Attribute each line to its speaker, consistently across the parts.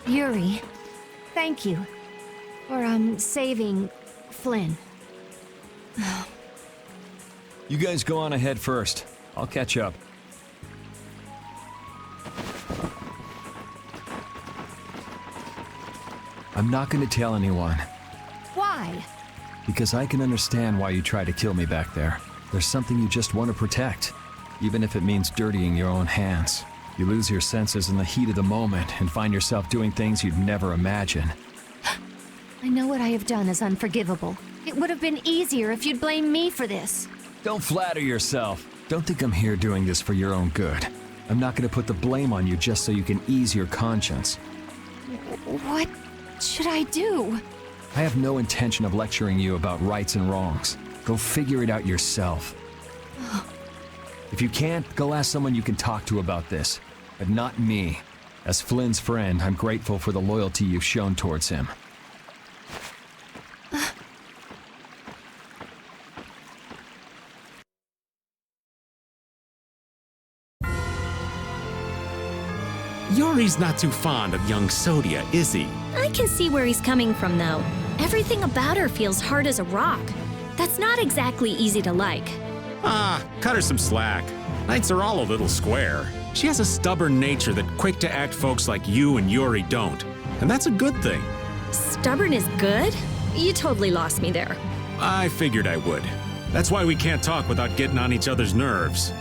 Speaker 1: Yuri, thank you for, saving Flynn.
Speaker 2: You guys go on ahead first. I'll catch up. I'm not going to tell anyone.
Speaker 1: Why?
Speaker 2: Because I can understand why you tried to kill me back there. There's something you just want to protect, even if it means dirtying your own hands. You lose your senses in the heat of the moment and find yourself doing things you'd never imagine.
Speaker 1: I know what I have done is unforgivable. It would have been easier if you'd blame me for this.
Speaker 2: Don't flatter yourself. Don't think I'm here doing this for your own good. I'm not going to put the blame on you just so you can ease your conscience.
Speaker 1: What should I do?
Speaker 2: I have no intention of lecturing you about rights and wrongs. Go figure it out yourself. If you can't, go ask someone you can talk to about this, but not me. As Flynn's friend, I'm grateful for the loyalty you've shown towards him.
Speaker 3: Yuri's not too fond of young Sodia, is he?
Speaker 4: I can see where he's coming from, though. Everything about her feels hard as a rock. That's not exactly easy to like.
Speaker 3: Ah, cut her some slack. Knights are all a little square. She has a stubborn nature that quick-to-act folks like you and Yuri don't. And that's a good thing.
Speaker 4: Stubborn is good? You totally lost me there.
Speaker 3: I figured I would. That's why we can't talk without getting on each other's nerves.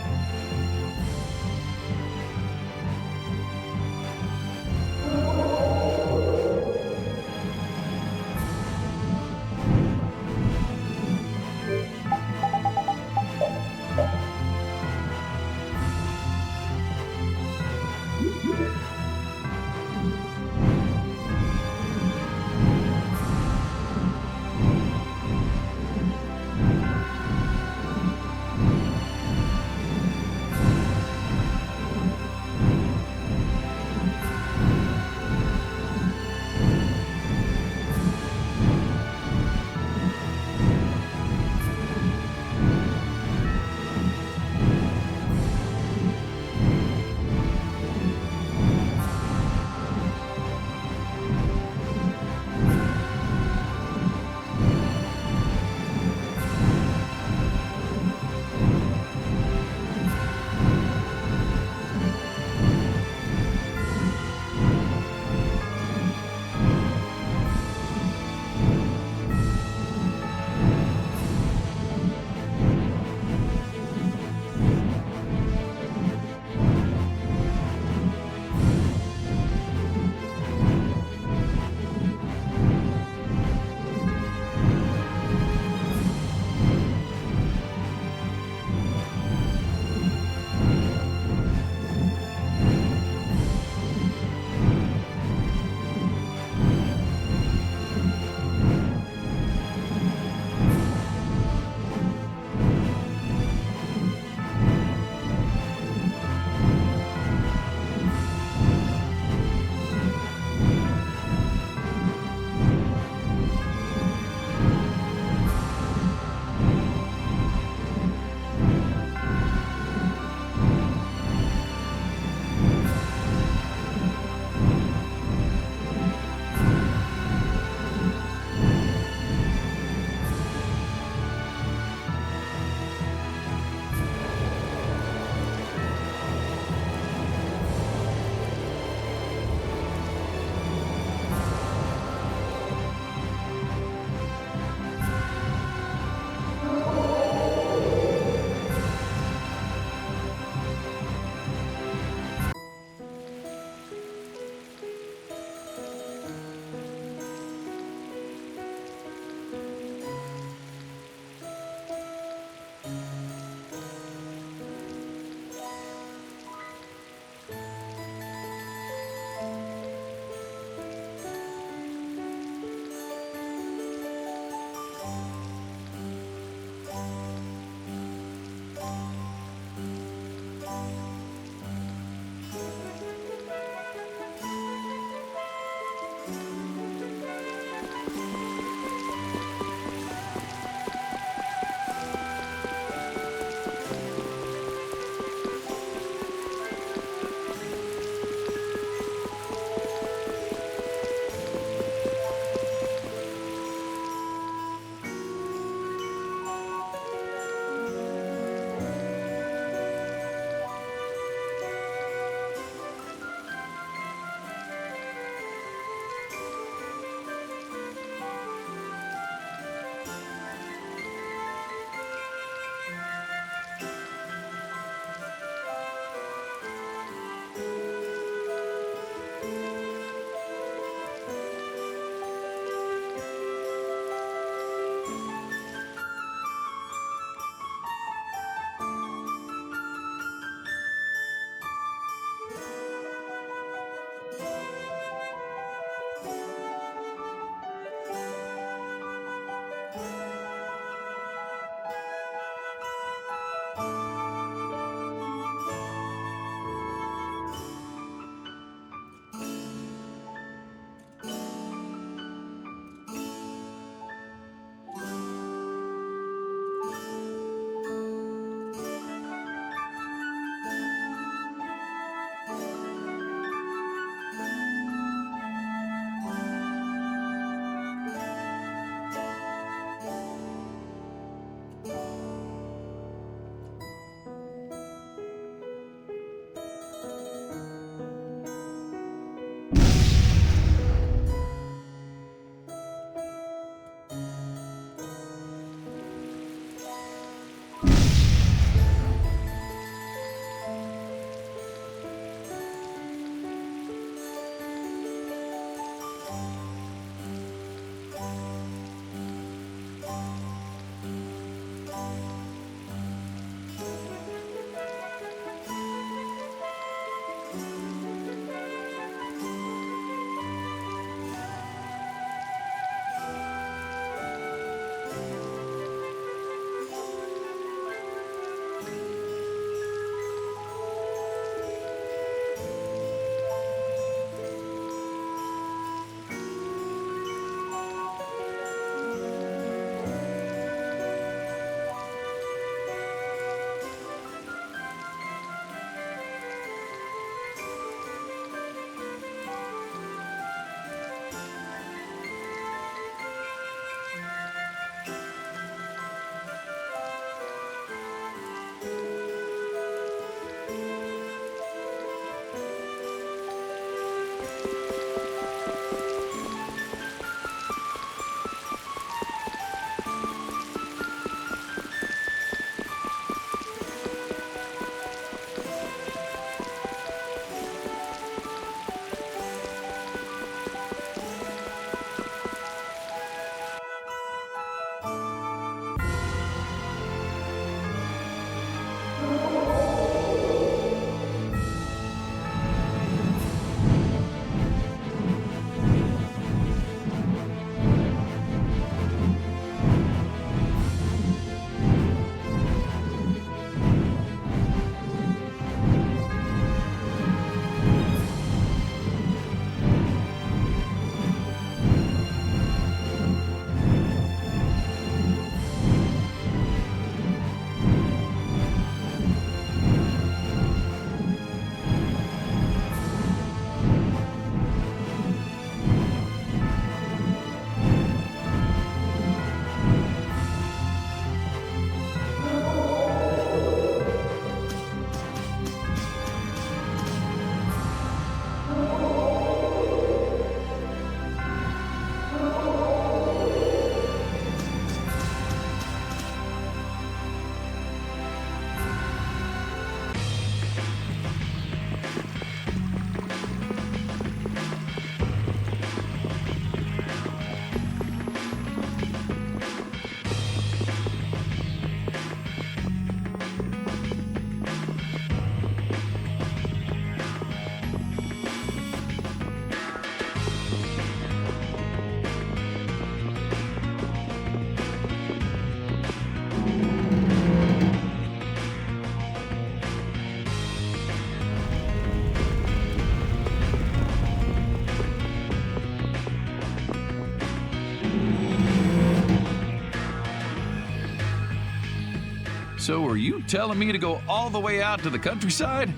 Speaker 5: So are you telling me to go all the way out to the countryside?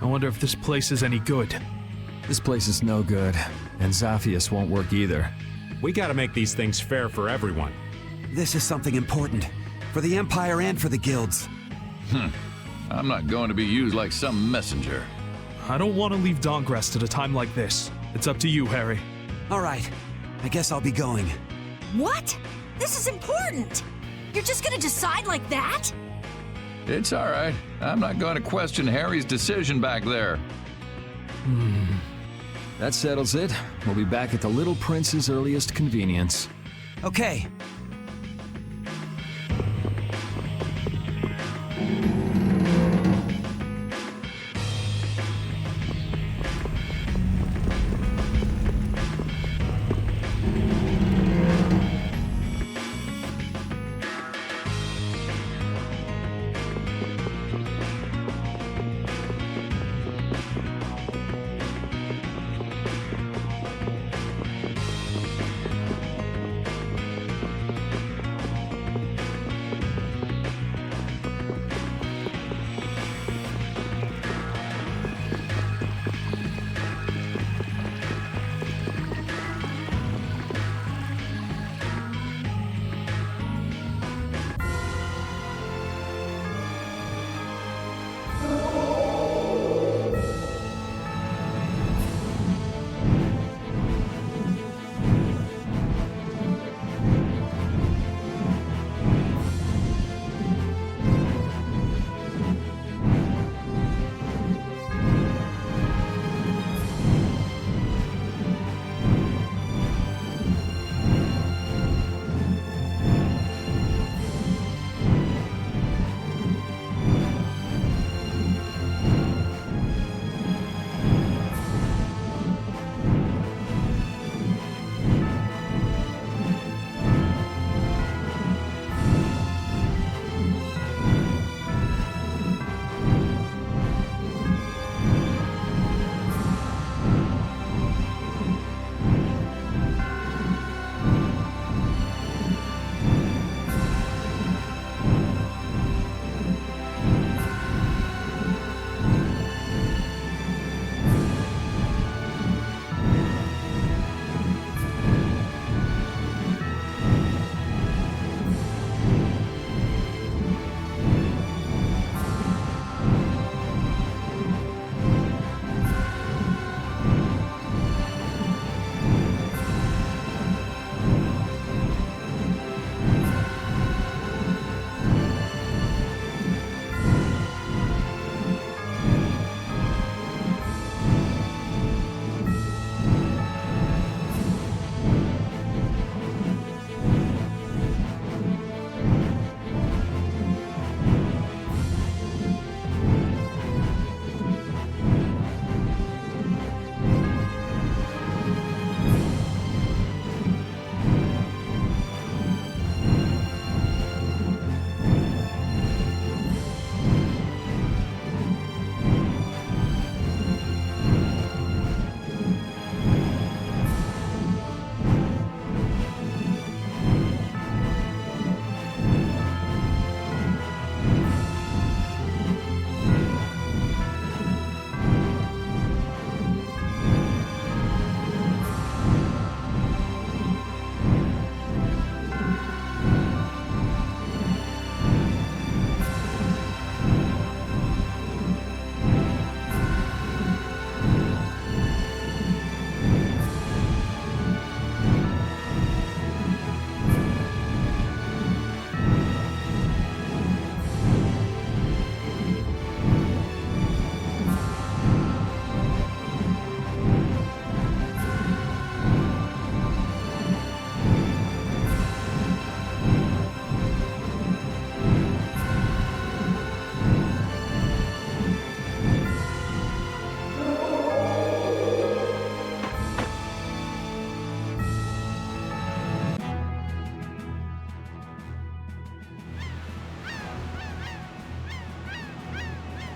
Speaker 6: I wonder if this place is any good.
Speaker 2: This place is no good, and Zaphius won't work either.
Speaker 3: We gotta make these things fair for everyone.
Speaker 7: This is something important. For the Empire and for the guilds.
Speaker 5: I'm not going to be used like some messenger.
Speaker 6: I don't want to leave Dawngrest at a time like this. It's up to you, Harry.
Speaker 7: Alright, I guess I'll be going.
Speaker 8: What? This is important! You're just gonna decide like that?
Speaker 5: It's all right. I'm not going to question Harry's decision back there.
Speaker 2: That settles it. We'll be back at the Little Prince's earliest convenience.
Speaker 7: Okay.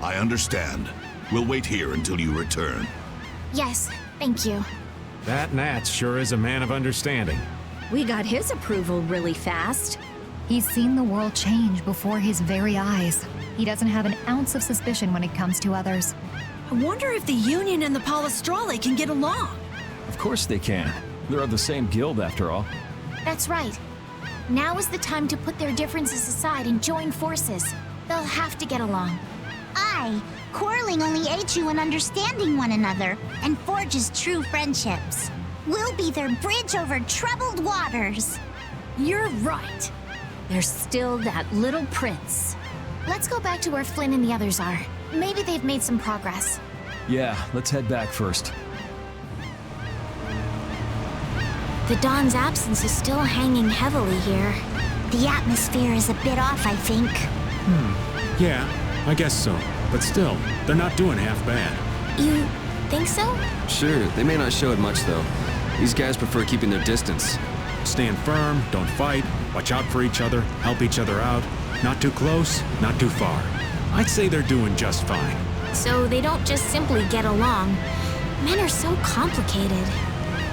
Speaker 9: I understand. We'll wait here until you return.
Speaker 10: Yes, thank you.
Speaker 3: That Nats sure is a man of understanding.
Speaker 4: We got his approval really fast.
Speaker 11: He's seen the world change before his very eyes. He doesn't have an ounce of suspicion when it comes to others.
Speaker 8: I wonder if the Union and the Palestrale can get along.
Speaker 2: Of course they can. They're of the same guild, after all.
Speaker 10: That's right. Now is the time to put their differences aside and join forces. They'll have to get along.
Speaker 12: Aye, quarreling only aids you in understanding one another and forges true friendships. We'll be their bridge over troubled waters.
Speaker 8: You're right.
Speaker 4: There's still that little prince.
Speaker 10: Let's go back to where Flynn and the others are. Maybe they've made some progress.
Speaker 2: Yeah, let's head back first.
Speaker 10: The Dawn's absence is still hanging heavily here.
Speaker 12: The atmosphere is a bit off, I think.
Speaker 3: Yeah, I guess so. But still, they're not doing half bad.
Speaker 10: You think so?
Speaker 13: Sure, they may not show it much though. These guys prefer keeping their distance.
Speaker 3: Stand firm, don't fight, watch out for each other, help each other out. Not too close, not too far. I'd say they're doing just fine.
Speaker 10: So they don't just simply get along. Men are so complicated.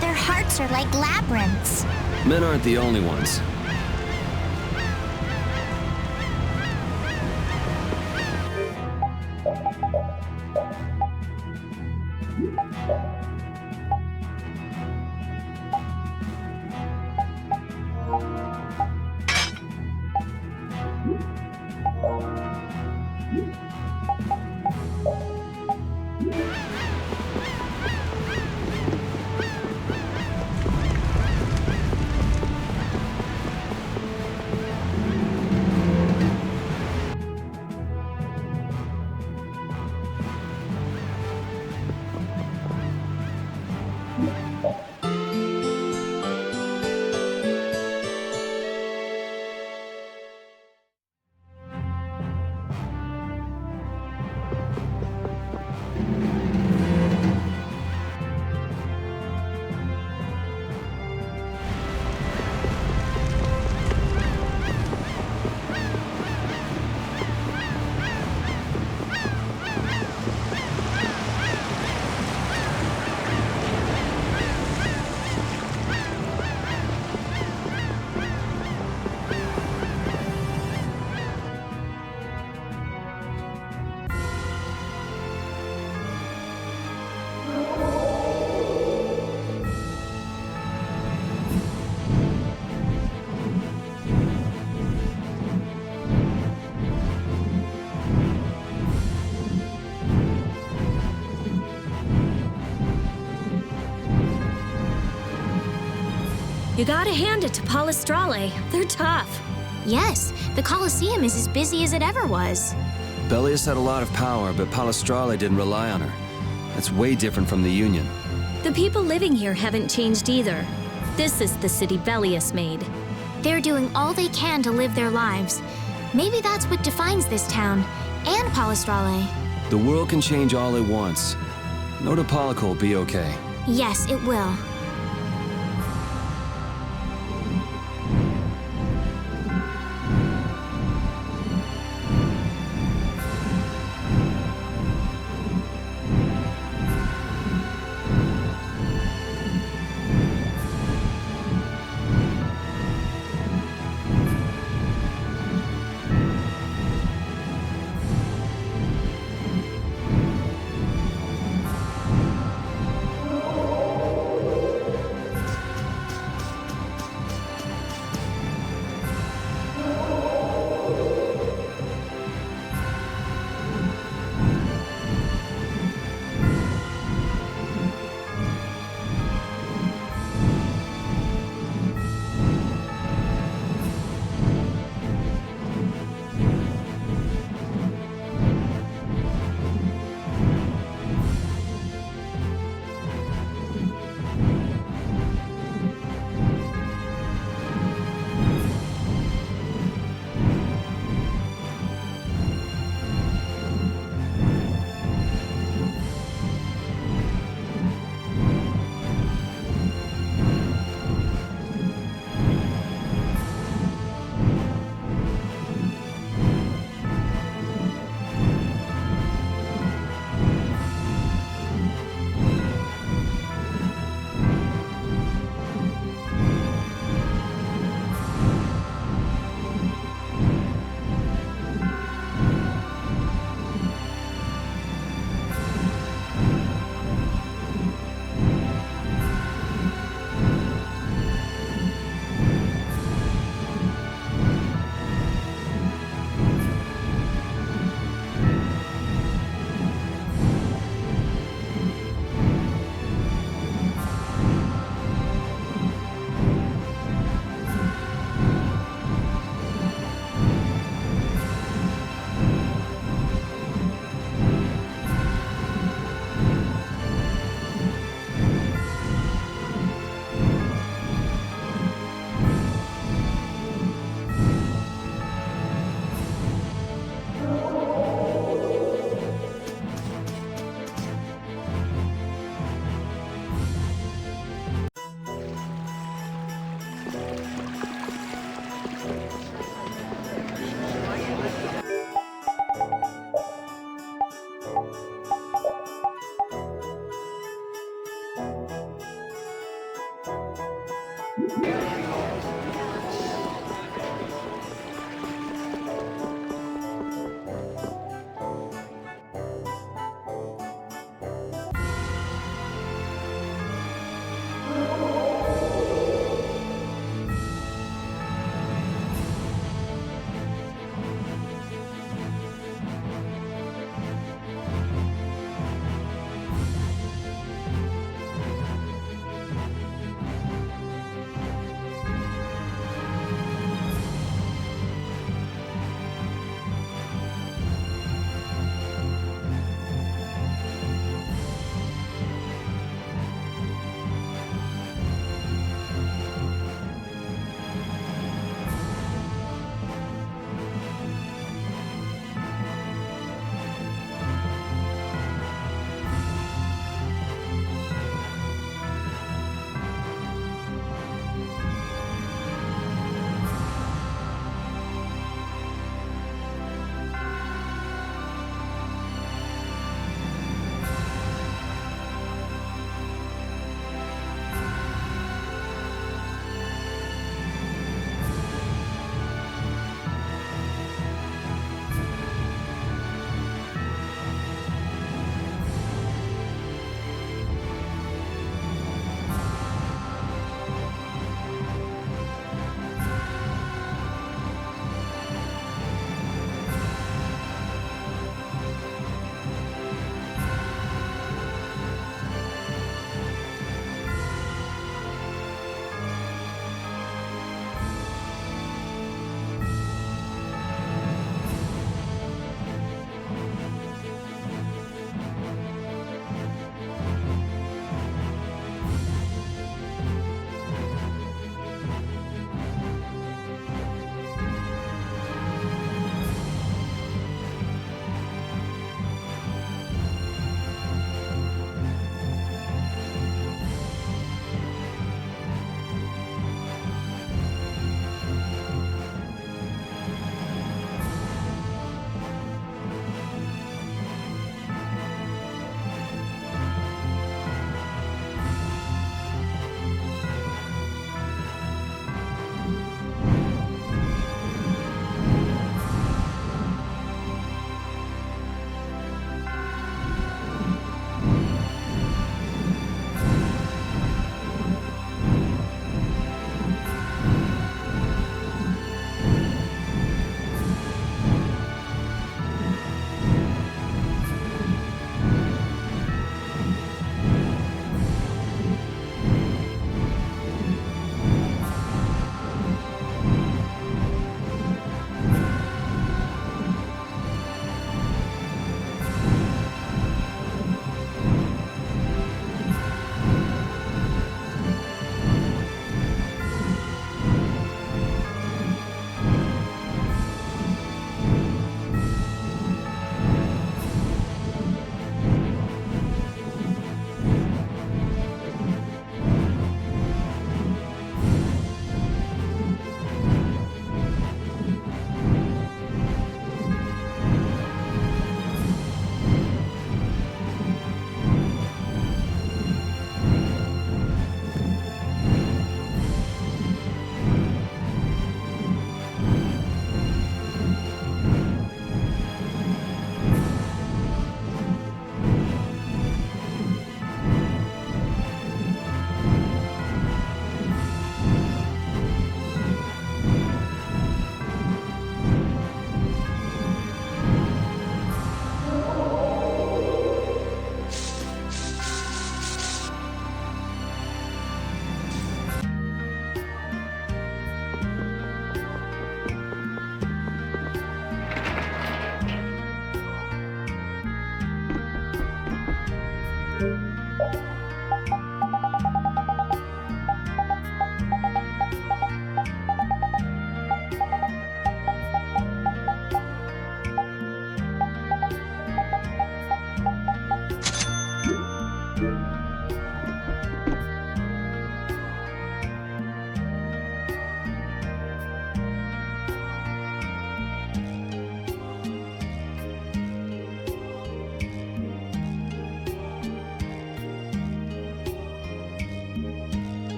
Speaker 12: Their hearts are like labyrinths.
Speaker 13: Men aren't the only ones.
Speaker 4: You gotta hand it to Palestrale. They're tough.
Speaker 10: Yes, the Colosseum is as busy as it ever was.
Speaker 13: Bellius had a lot of power, but Palestrale didn't rely on her. That's way different from the Union.
Speaker 4: The people living here haven't changed either. This is the city Bellius made.
Speaker 10: They're doing all they can to live their lives. Maybe that's what defines this town, and Palestrale.
Speaker 13: The world can change all at once. Notopolica will be okay.
Speaker 10: Yes, it will.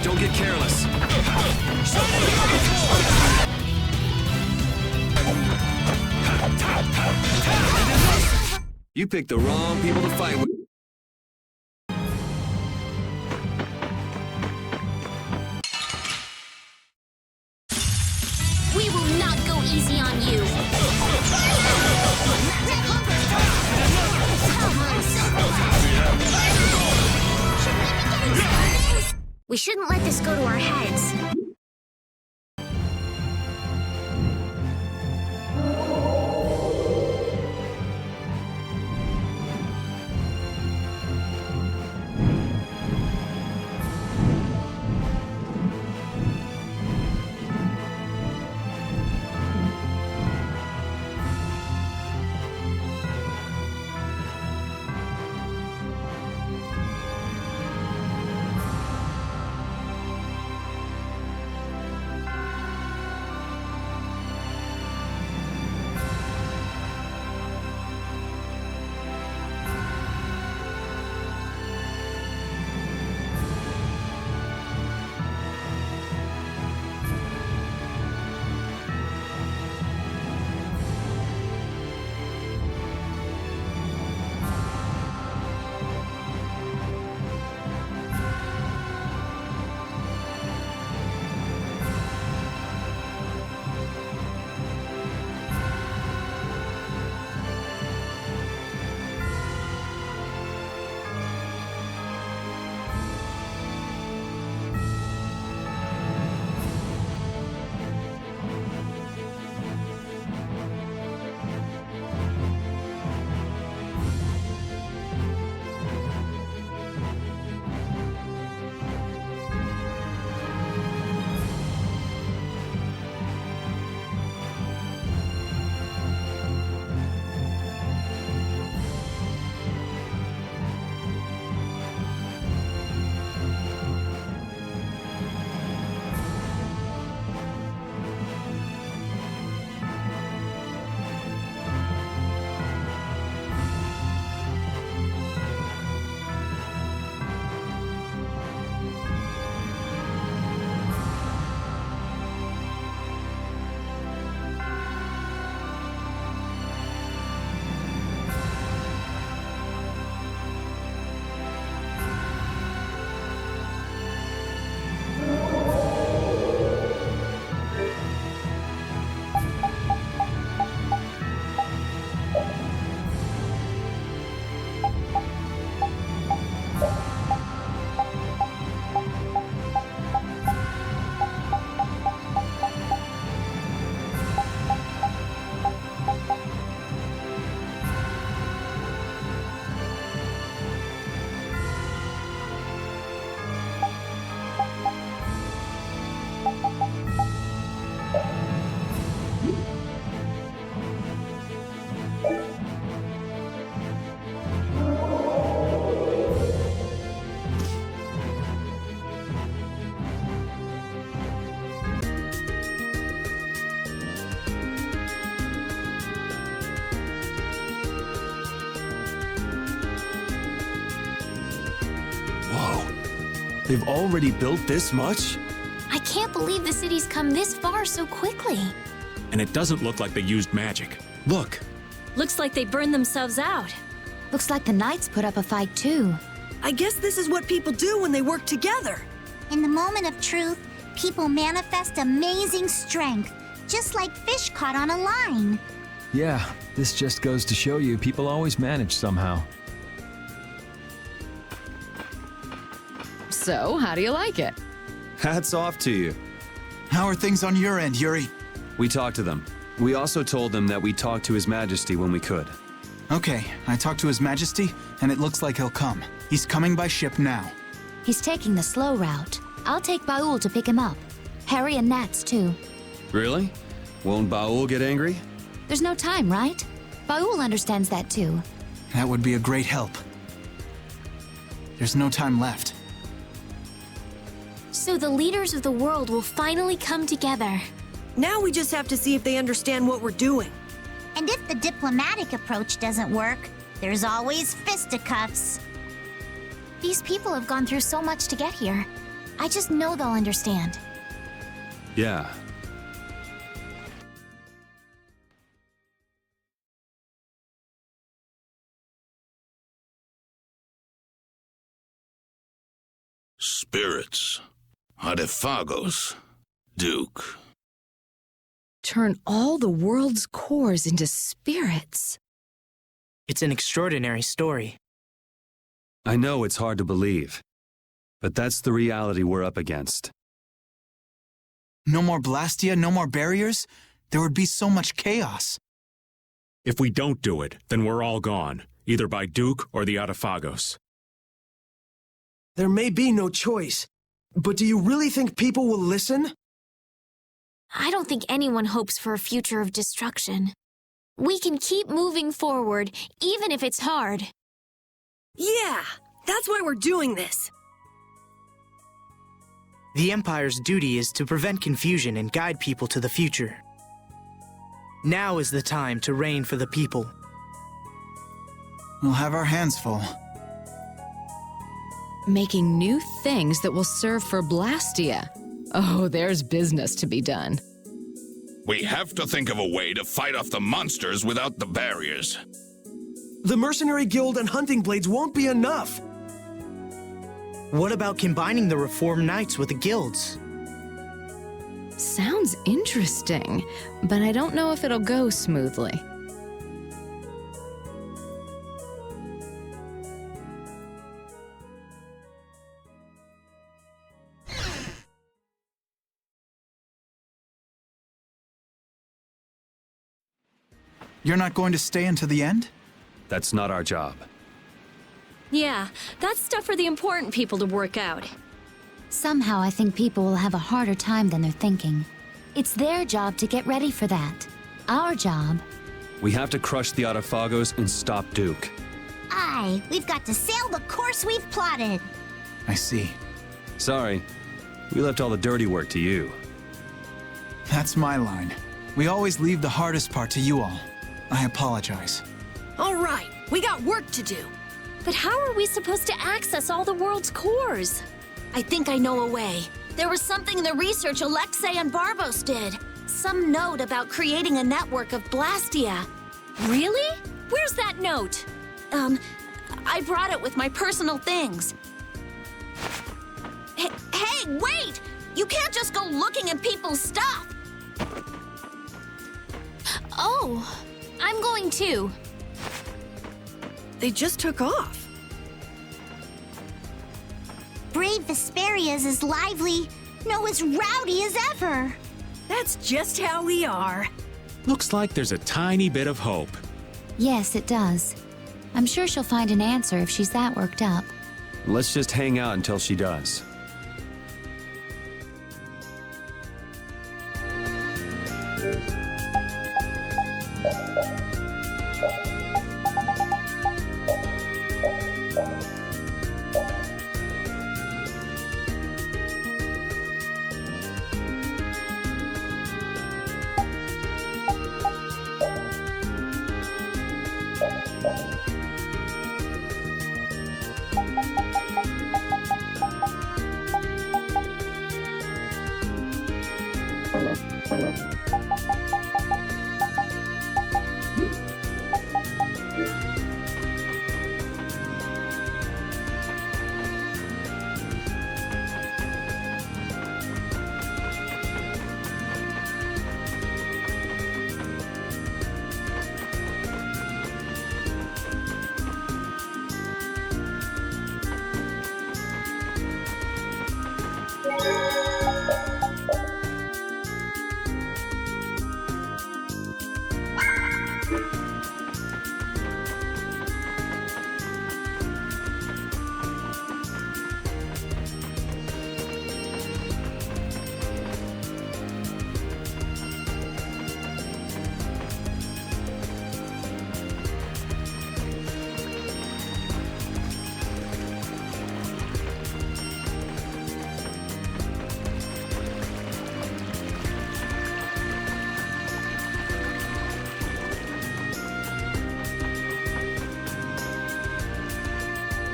Speaker 13: Don't get careless. You picked the wrong people to fight with.
Speaker 10: We will not go easy on you. We shouldn't let this go to our heads.
Speaker 14: They've already built this much?
Speaker 10: I can't believe the city's come this far so quickly.
Speaker 3: And it doesn't look like they used magic. Look.
Speaker 4: Looks like they burned themselves out.
Speaker 1: Looks like the knights put up a fight too.
Speaker 8: I guess this is what people do when they work together.
Speaker 12: In the moment of truth, people manifest amazing strength, just like fish caught on a line.
Speaker 2: Yeah, this just goes to show you people always manage somehow.
Speaker 15: So, how do you like it?
Speaker 13: Hats off to you.
Speaker 16: How are things on your end, Yuri?
Speaker 13: We talked to them. We also told them that we'd talk to His Majesty when we could.
Speaker 16: Okay, I talked to His Majesty, and it looks like he'll come. He's coming by ship now.
Speaker 1: He's taking the slow route. I'll take Baul to pick him up. Harry and Nats, too.
Speaker 13: Really? Won't Baul get angry?
Speaker 1: There's no time, right? Baul understands that, too.
Speaker 16: That would be a great help. There's no time left.
Speaker 10: So the leaders of the world will finally come together.
Speaker 8: Now we just have to see if they understand what we're doing.
Speaker 12: And if the diplomatic approach doesn't work, there's always fisticuffs.
Speaker 10: These people have gone through so much to get here. I just know they'll understand.
Speaker 13: Yeah.
Speaker 9: Spirits. Adefagos. Duke.
Speaker 15: Turn all the world's cores into spirits.
Speaker 17: It's an extraordinary story.
Speaker 13: I know it's hard to believe, but that's the reality we're up against.
Speaker 16: No more Blastia, no more barriers? There would be so much chaos.
Speaker 3: If we don't do it, then we're all gone, either by Duke or the Adefagos.
Speaker 18: There may be no choice, but do you really think people will listen?
Speaker 10: I don't think anyone hopes for a future of destruction. We can keep moving forward, even if it's hard.
Speaker 8: Yeah, that's why we're doing this.
Speaker 17: The Empire's duty is to prevent confusion and guide people to the future. Now is the time to reign for the people.
Speaker 16: We'll have our hands full.
Speaker 15: Making new things that will serve for Blastia. Oh, there's business to be done.
Speaker 9: We have to think of a way to fight off the monsters without the barriers.
Speaker 18: The Mercenary Guild and Hunting Blades won't be enough.
Speaker 17: What about combining the Reformed Knights with the guilds?
Speaker 15: Sounds interesting, but I don't know if it'll go smoothly.
Speaker 16: You're not going to stay until the end?
Speaker 13: That's not our job.
Speaker 4: Yeah, that's stuff for the important people to work out.
Speaker 1: Somehow I think people will have a harder time than they're thinking. It's their job to get ready for that. Our job...
Speaker 13: We have to crush the Adefagos and stop Duke.
Speaker 12: Aye, we've got to sail the course we've plotted.
Speaker 16: I see.
Speaker 13: Sorry, we left all the dirty work to you.
Speaker 16: That's my line. We always leave the hardest part to you all. I apologize.
Speaker 8: All right, we got work to do.
Speaker 4: But how are we supposed to access all the world's cores?
Speaker 8: I think I know a way. There was something in the research Alexei and Barbos did. Some note about creating a network of Blastia.
Speaker 4: Really? Where's that note?
Speaker 8: I brought it with my personal things. Hey, wait! You can't just go looking at people's stuff!
Speaker 10: Oh, I'm going too.
Speaker 8: They just took off.
Speaker 12: Brave Vesperia is as lively, no, as rowdy as ever.
Speaker 8: That's just how we are.
Speaker 3: Looks like there's a tiny bit of hope.
Speaker 1: Yes, it does. I'm sure she'll find an answer if she's that worked up.
Speaker 13: Let's just hang out until she does.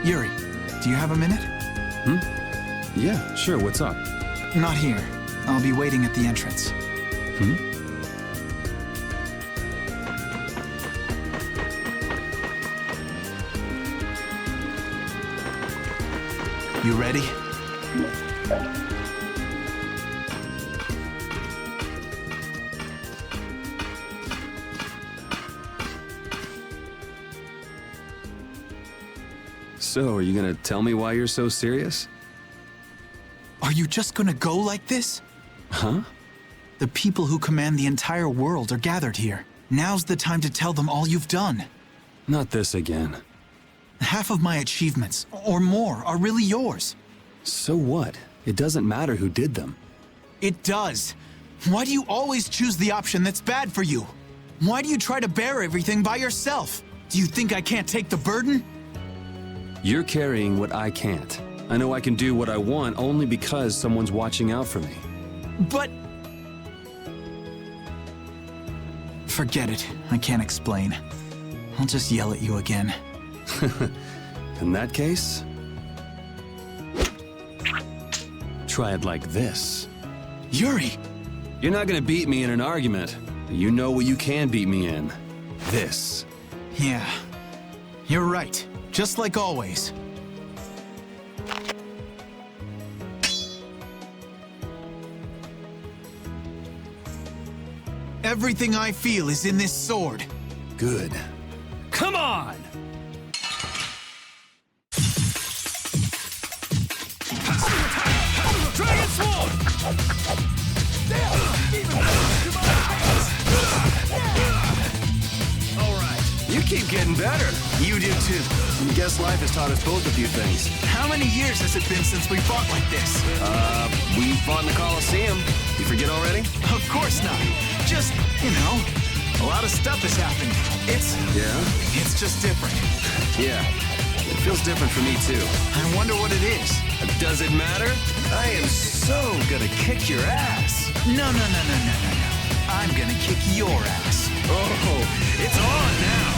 Speaker 16: Yuri, do you have a minute?
Speaker 13: Yeah, sure, what's up?
Speaker 16: Not here. I'll be waiting at the entrance. You ready?
Speaker 13: So, are you gonna tell me why you're so serious?
Speaker 16: Are you just gonna go like this?
Speaker 13: Huh?
Speaker 16: The people who command the entire world are gathered here. Now's the time to tell them all you've done.
Speaker 13: Not this again.
Speaker 16: Half of my achievements, or more, are really yours.
Speaker 13: So what? It doesn't matter who did them.
Speaker 16: It does. Why do you always choose the option that's bad for you? Why do you try to bear everything by yourself? Do you think I can't take the burden?
Speaker 13: You're carrying what I can't. I know I can do what I want only because someone's watching out for me.
Speaker 16: But... Forget it. I can't explain. I'll just yell at you again.
Speaker 13: In that case... try it like this.
Speaker 16: Yuri!
Speaker 13: You're not gonna beat me in an argument. You know what you can beat me in. This.
Speaker 16: Yeah. You're right. Just like always. Everything I feel is in this sword.
Speaker 13: Good.
Speaker 16: Come on!
Speaker 19: Dragon Sword!
Speaker 13: Alright, you keep getting better. You do too. I guess life has taught us both a few things.
Speaker 16: How many years has it been since we fought like this?
Speaker 13: We fought in the Coliseum. You forget already?
Speaker 16: Of course not. Just, you know, a lot of stuff has happened. It's just different.
Speaker 13: Yeah. It feels different for me too.
Speaker 16: I wonder what it is.
Speaker 13: Does it matter? I am so gonna kick your ass.
Speaker 16: No. I'm gonna kick your ass.
Speaker 13: Oh, it's on now.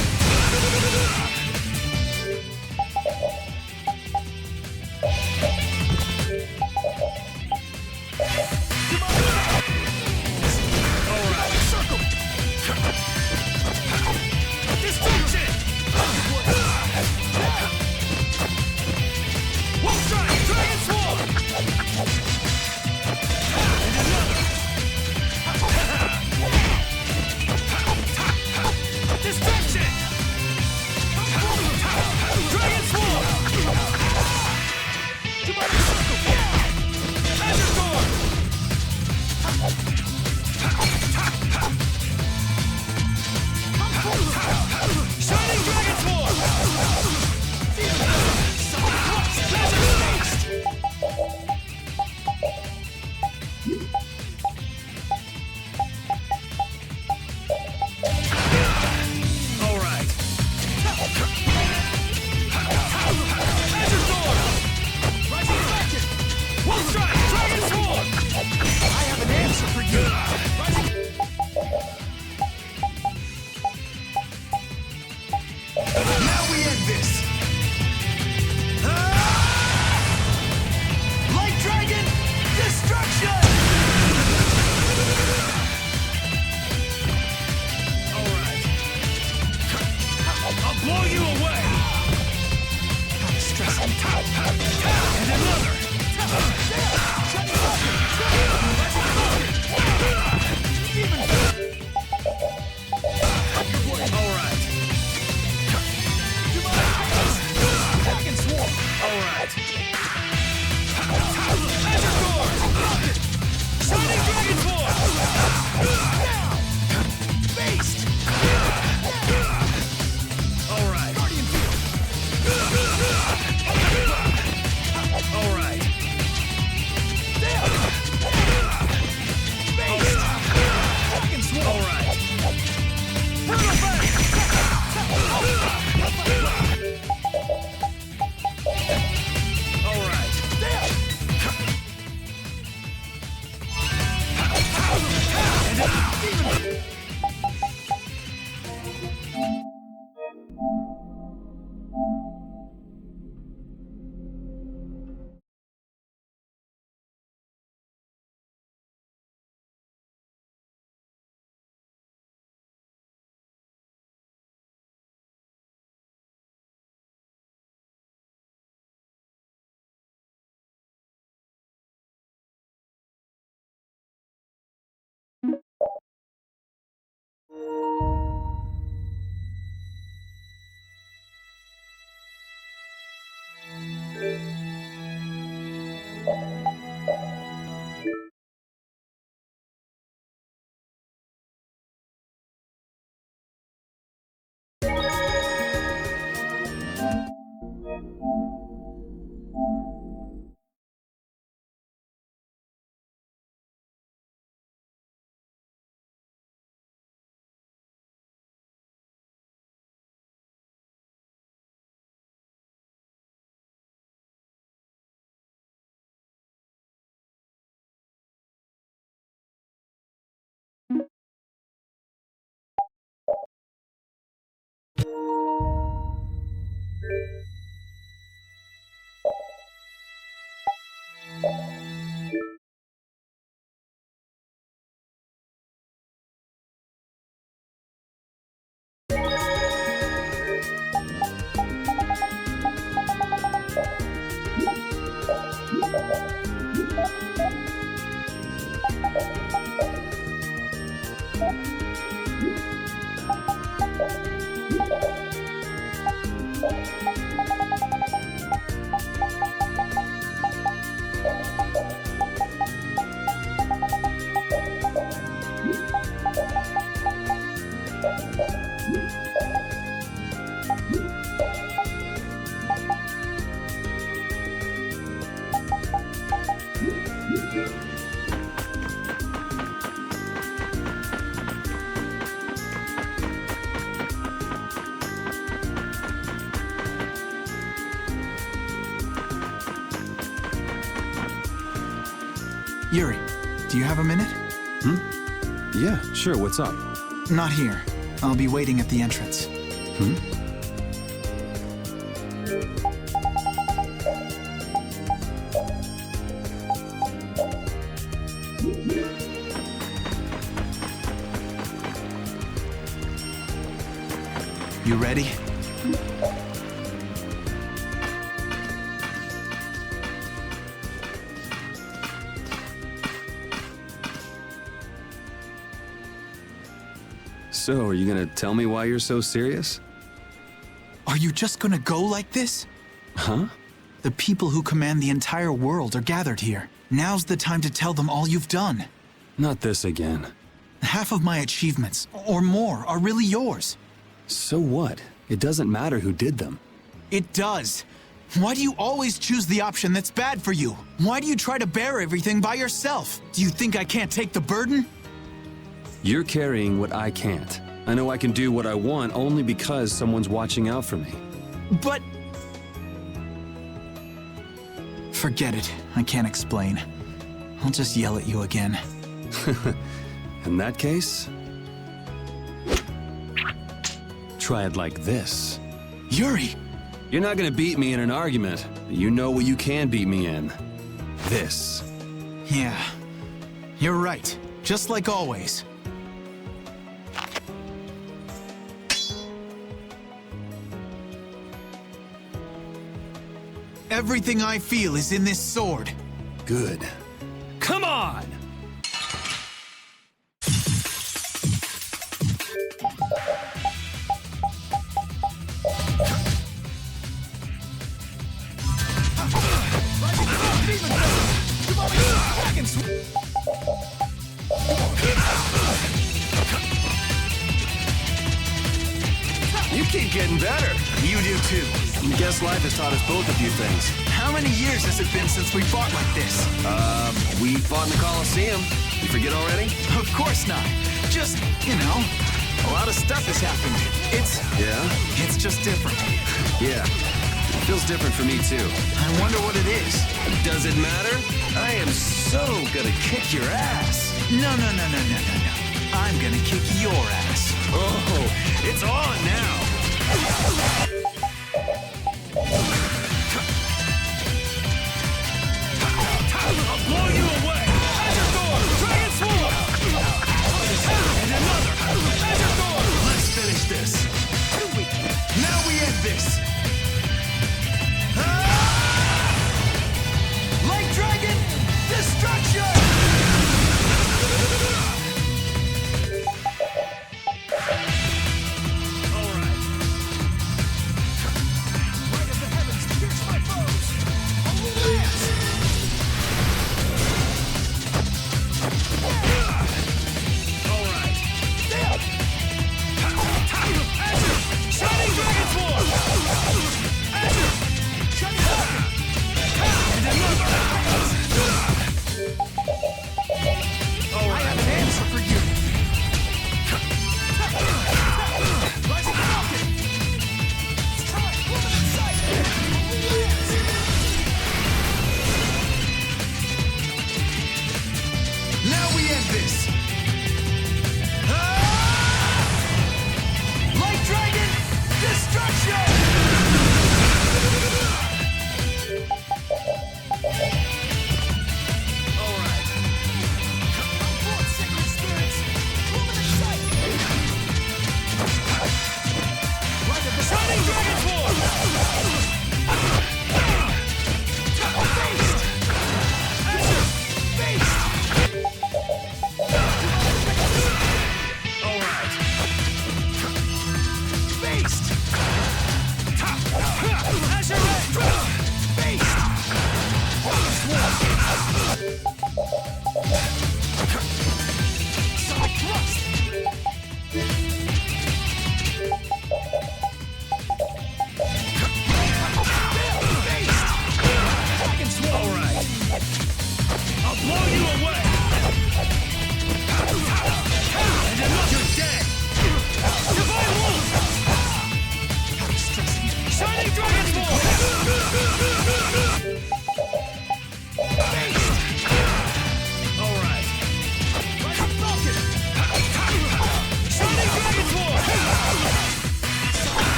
Speaker 16: Yuri, do you have a minute?
Speaker 13: Yeah, sure, what's up?
Speaker 16: Not here. I'll be waiting at the entrance. You ready?
Speaker 13: So, are you gonna tell me why you're so serious?
Speaker 16: Are you just gonna go like this?
Speaker 13: Huh?
Speaker 16: The people who command the entire world are gathered here. Now's the time to tell them all you've done.
Speaker 13: Not this again.
Speaker 16: Half of my achievements, or more, are really yours.
Speaker 13: So what? It doesn't matter who did them.
Speaker 16: It does. Why do you always choose the option that's bad for you? Why do you try to bear everything by yourself? Do you think I can't take the burden?
Speaker 13: You're carrying what I can't. I know I can do what I want only because someone's watching out for me.
Speaker 16: But... Forget it. I can't explain. I'll just yell at you again.
Speaker 13: In that case... try it like this.
Speaker 16: Yuri!
Speaker 13: You're not gonna beat me in an argument. You know what you can beat me in. This.
Speaker 16: Yeah. You're right. Just like always. Everything I feel is in this sword.
Speaker 13: Good. Come on!
Speaker 14: You keep getting better.
Speaker 16: You do too.
Speaker 14: Guess life has taught us both a few things.
Speaker 16: How many years has it been since we fought like this?
Speaker 14: We fought in the Coliseum. You forget already?
Speaker 16: Of course not. Just, you know, a lot of stuff has happened. It's just different.
Speaker 14: Yeah. It feels different for me too.
Speaker 16: I wonder what it is.
Speaker 14: Does it matter? I am so gonna kick your ass.
Speaker 16: No. I'm gonna kick your ass.
Speaker 14: Oh, it's on now.
Speaker 6: I'll blow you away! Azure Dragon Sword! And another! Azure
Speaker 16: Let's finish this. Now we end this. Light Dragon Destruction!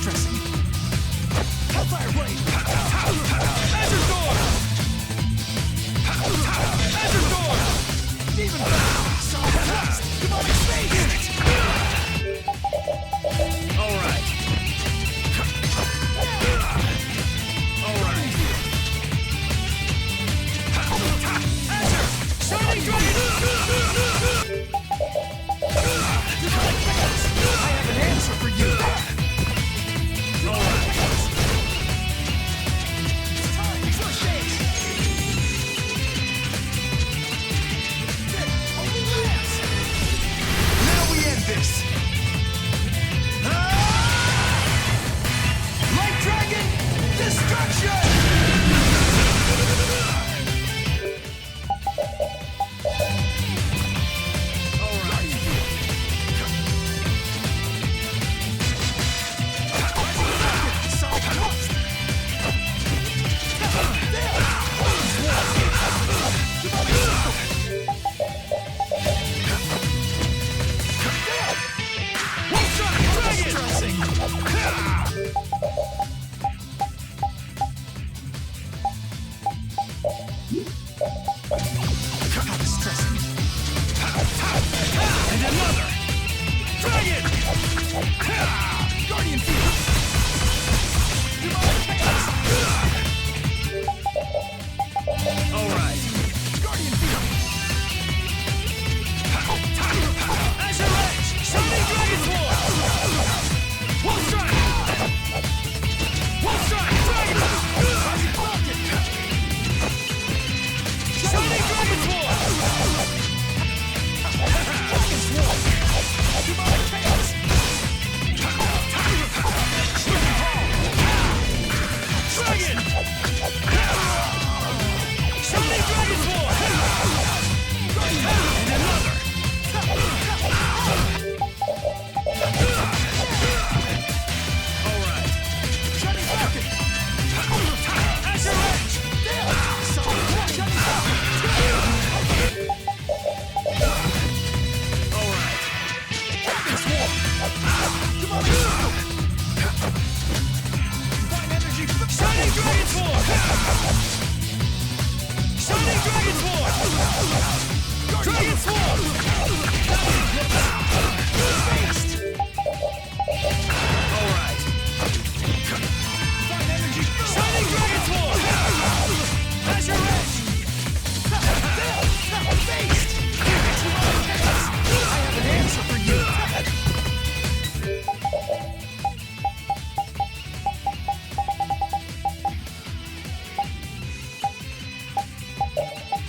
Speaker 16: stressing. Hellfire Blade! Azure Sword! Azure Sword! Demon Blade! Solid Blast! Demonic Space! Alright. Alright. Azure! Shining Dragon! I have an answer for you! Alright. First aid! Now we end this! Light Dragon! Destruction! And another! Dragon! Guardian Field! Demonic Chaos! Alright. Guardian Field! Azure Edge! Shining Dragon Sword! One strike! One strike! Dragon! Falcon! Shining Dragon Sword! Dragon Sword! Demonic Chaos! Dragon! Shining Dragon Sword! And another! Alright. Shining Falcon! Azure Edge! Solid Shining Falcon! Alright. Dragon Sword! Demonic Sword! Divine Energy! Shining Dragon Sword! Shining Dragon Sword! Dragon Sword! Based! Alright. Divine Energy! Shining Dragon Sword! Azure Edge! Based! I have an answer for you!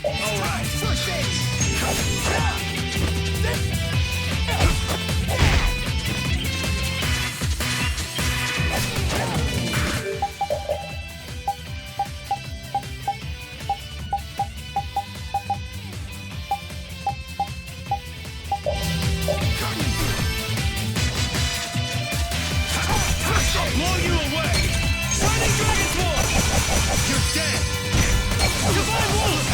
Speaker 16: Alright, first aid! I'll blow you away! Shining Dragon Sword! You're dead! Divine Wolf!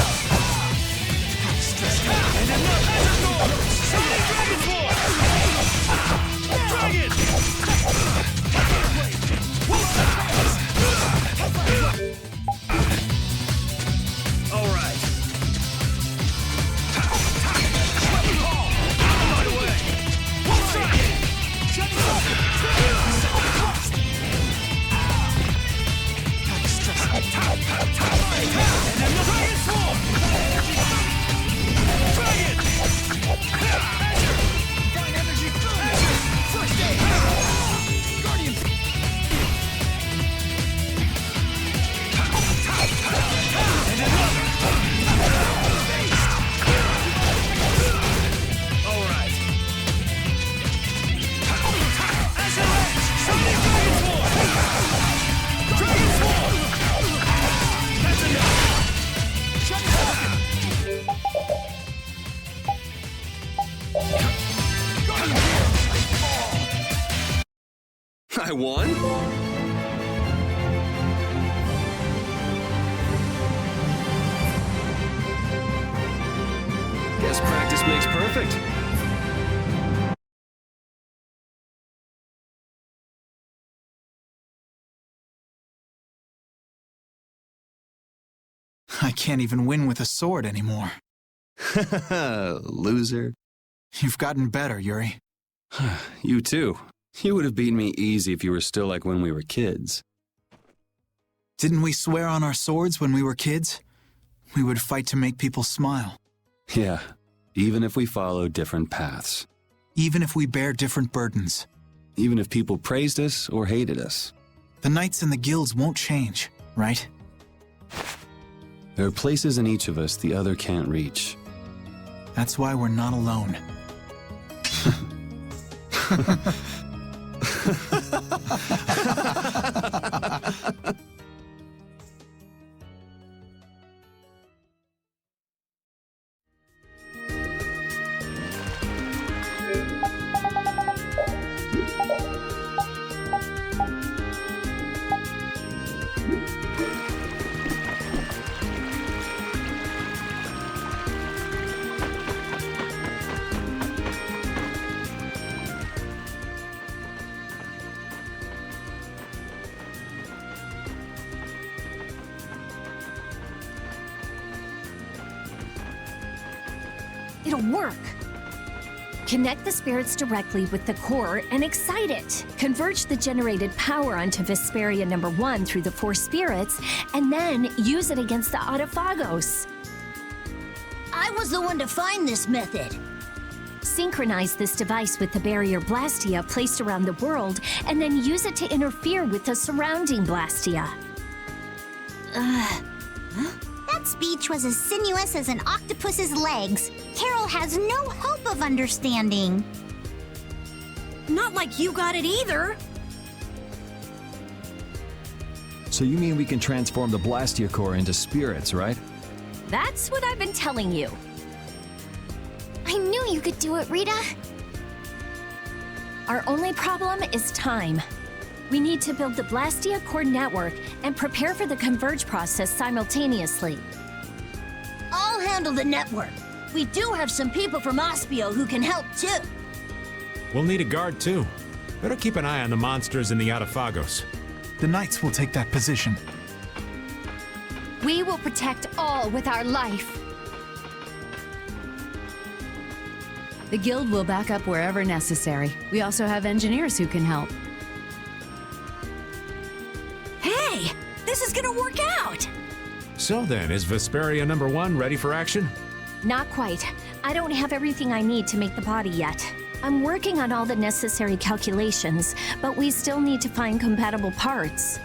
Speaker 16: And another Azure Sword! Shining Dragon Sword! Dragon! Alright. Out of my way! One strike! Shining Falcon! And another Dragon Sword! Dragon! Azure! Divine Energy! Azure! First aid! Guardian! And another! Based! Alright. Azure Edge! Shining Dragon Sword! Dragon Sword! That's enough! Shining Falcon! Guardian Field!
Speaker 13: I won? Guess practice makes perfect.
Speaker 16: I can't even win with a sword anymore.
Speaker 13: Loser.
Speaker 16: You've gotten better, Yuri.
Speaker 13: You too. You would have beaten me easy if you were still like when we were kids.
Speaker 16: Didn't we swear on our swords when we were kids? We would fight to make people smile.
Speaker 13: Yeah, even if we follow different paths.
Speaker 16: Even if we bear different burdens.
Speaker 13: Even if people praised us or hated us.
Speaker 16: The knights and the guilds won't change, right?
Speaker 13: There are places in each of us the other can't reach.
Speaker 16: That's why we're not alone.
Speaker 4: It'll work. Connect the spirits directly with the core and excite it. Converge the generated power onto Vesperia number 1 through the 4 spirits, and then use it against the Autophagos.
Speaker 8: I was the one to find this method.
Speaker 4: Synchronize this device with the barrier Blastia placed around the world, and then use it to interfere with the surrounding Blastia.
Speaker 12: That speech was as sinuous as an octopus's legs. Carol has no hope of understanding.
Speaker 8: Not like you got it either.
Speaker 2: So you mean we can transform the Blastia core into spirits, right?
Speaker 4: That's what I've been telling you.
Speaker 10: I knew you could do it, Rita.
Speaker 4: Our only problem is time. We need to build the Blastia core network and prepare for the converge process simultaneously.
Speaker 8: I'll handle the network. We do have some people from Ospio who can help too.
Speaker 3: We'll need a guard too. Better keep an eye on the monsters in the Autophagos.
Speaker 16: The knights will take that position.
Speaker 11: We will protect all with our life.
Speaker 15: The guild will back up wherever necessary. We also have engineers who can help.
Speaker 8: Hey, this is gonna work out!
Speaker 3: So then, is Vesperia number 1 ready for action?
Speaker 4: Not quite. I don't have everything I need to make the body yet. I'm working on all the necessary calculations, but we still need to find compatible parts.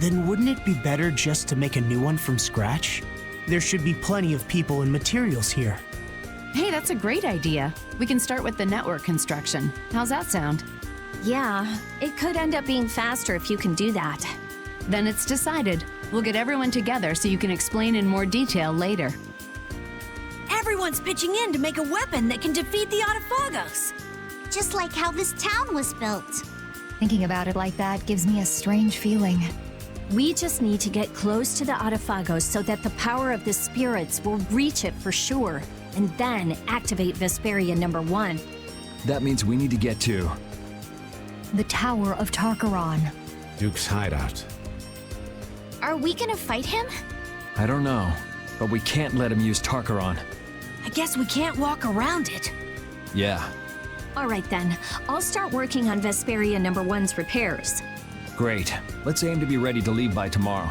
Speaker 17: Then wouldn't it be better just to make a new one from scratch? There should be plenty of people and materials here.
Speaker 15: Hey, that's a great idea. We can start with the network construction. How's that sound?
Speaker 4: Yeah, it could end up being faster if you can do that.
Speaker 15: Then it's decided. We'll get everyone together so you can explain in more detail later.
Speaker 8: Everyone's pitching in to make a weapon that can defeat the Autophagos.
Speaker 12: Just like how this town was built.
Speaker 11: Thinking about it like that gives me a strange feeling.
Speaker 4: We just need to get close to the Autophagos so that the power of the spirits will reach it for sure, and then activate Vesperia number 1.
Speaker 2: That means we need to get to
Speaker 11: The Tower of Tarkaron.
Speaker 3: Duke's hideout.
Speaker 10: Are we gonna fight him?
Speaker 2: I don't know, but we can't let him use Tarkaron.
Speaker 8: I guess we can't walk around it.
Speaker 2: Yeah,
Speaker 4: All right then, I'll start working on Vesperia number 1's repairs.
Speaker 2: great. Let's aim to be ready to leave by tomorrow.